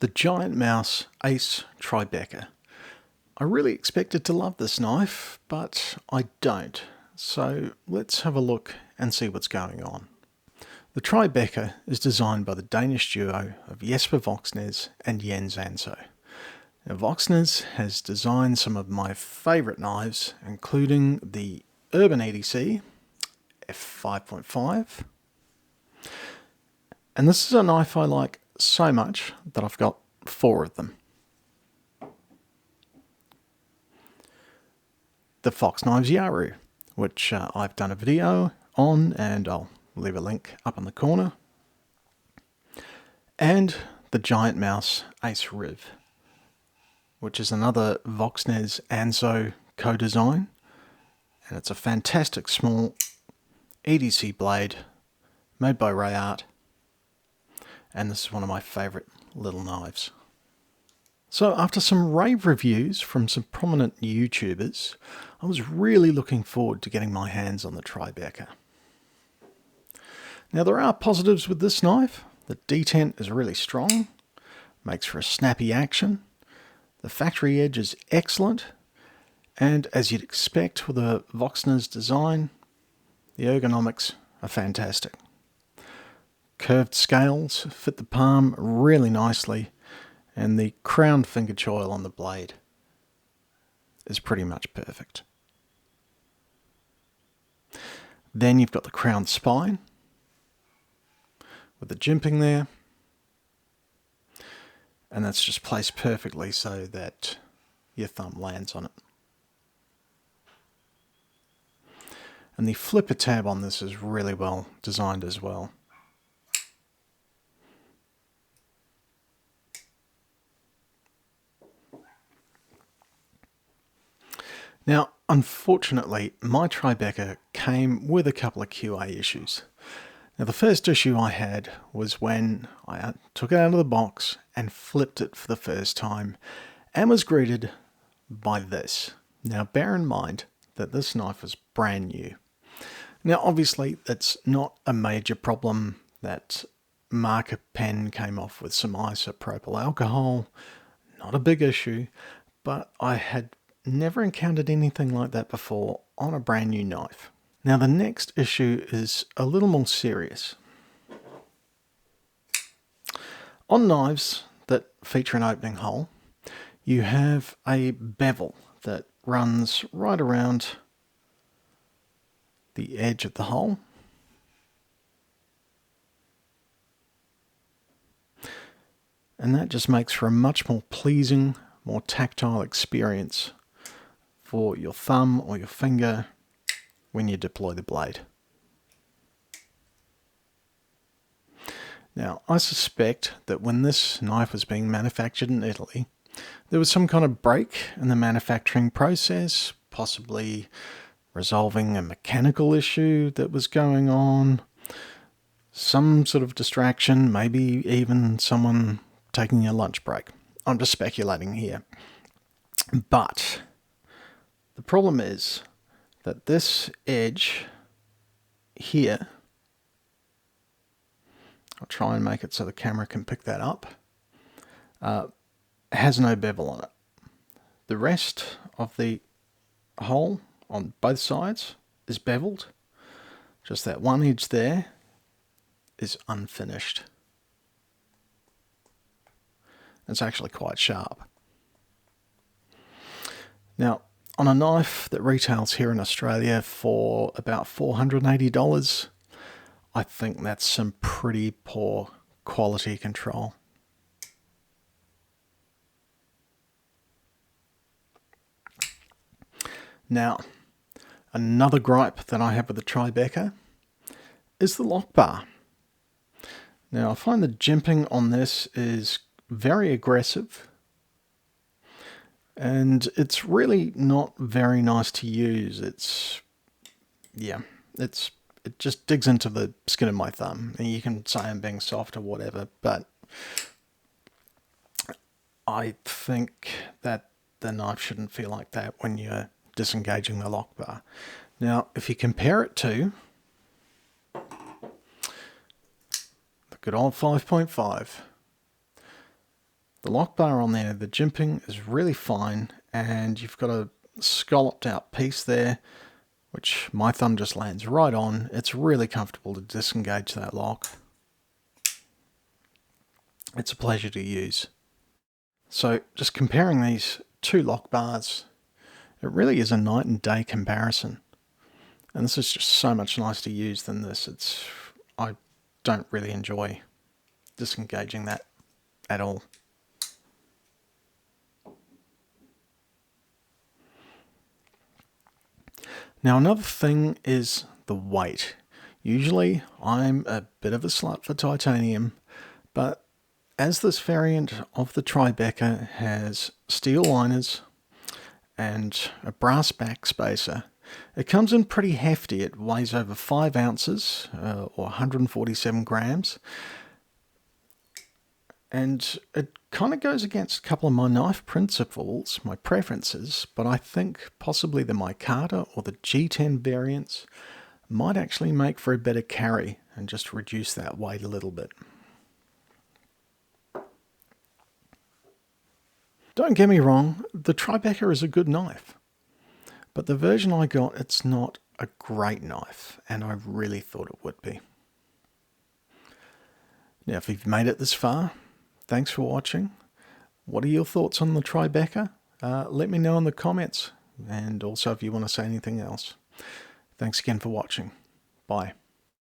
the GiantMouse Ace Tribeca. I really expected to love this knife, but I don't. So let's have a look and see what's going on. The Tribeca is designed by the Danish duo of Jesper Voxnes and Jens Anso. Now, Voxnes has designed some of my favourite knives, including the Urban EDC f5.5. And this is a knife I like so much that I've got 4 of them. The Fox Knives Yaru, which I've done a video on, and I'll leave a link up in the corner. And the GiantMouse Ace Riv, which is another Voxnes Anso co-design, and it's a fantastic small EDC blade made by Ray Art, and this is one of my favourite little knives. So after some rave reviews from some prominent YouTubers, I was really looking forward to getting my hands on the Tribeca. Now there are positives with this knife. The detent is really strong, makes for a snappy action. The factory edge is excellent, and as you'd expect with a Voxnes design, the ergonomics are fantastic. Curved scales fit the palm really nicely, and the crowned finger choil on the blade is pretty much perfect. Then you've got the crowned spine with the jimping there, and that's just placed perfectly so that your thumb lands on it. And the flipper tab on this is really well designed as well. Now, unfortunately, my Tribeca came with a couple of QA issues. Now, the first issue I had was when I took it out of the box and flipped it for the first time and was greeted by this. Now, bear in mind that this knife is brand new. Now, obviously, that's not a major problem. That marker pen came off with some isopropyl alcohol. Not a big issue, but I had never encountered anything like that before on a brand new knife. Now the next issue is a little more serious. On knives that feature an opening hole, you have a bevel that runs right around the edge of the hole. And that just makes for a much more pleasing, more tactile experience for your thumb or your finger when you deploy the blade. Now, I suspect that when this knife was being manufactured in Italy, there was some kind of break in the manufacturing process, possibly resolving a mechanical issue that was going on, some sort of distraction, maybe even someone taking a lunch break. I'm just speculating here. But the problem is that this edge here, I'll try and make it so the camera can pick that up, has no bevel on it. The rest of the hole on both sides is beveled. Just that one edge there is unfinished. It's actually quite sharp. Now, on a knife that retails here in Australia for about $480, I think that's some pretty poor quality control. Now, another gripe that I have with the Tribeca is the lock bar. Now, I find the jimping on this is very aggressive, and it's really not very nice to use. It just digs into the skin of my thumb, and you can say I'm being soft or whatever, but I think that the knife shouldn't feel like that when you're disengaging the lock bar. Now, if you compare it to the good old 5.5, The lock bar on there, the jimping is really fine, and you've got a scalloped out piece there, which my thumb just lands right on. It's really comfortable to disengage that lock. It's a pleasure to use. So just comparing these two lock bars, it really is a night and day comparison. And this is just so much nicer to use than this. I don't really enjoy disengaging that at all. Now another thing is the weight. Usually I'm a bit of a slut for titanium, but as this variant of the Tribeca has steel liners and a brass back spacer, it comes in pretty hefty. It weighs over 5 ounces or 147 grams. And it kind of goes against a couple of my knife principles, my preferences, but I think possibly the micarta or the G10 variants might actually make for a better carry and just reduce that weight a little bit. Don't get me wrong, the Tribeca is a good knife, but the version I got, it's not a great knife, and I really thought it would be. Now, if you've made it this far, thanks for watching. What are your thoughts on the Tribeca? Let me know in the comments, and also if you want to say anything else. Thanks again for watching. Bye.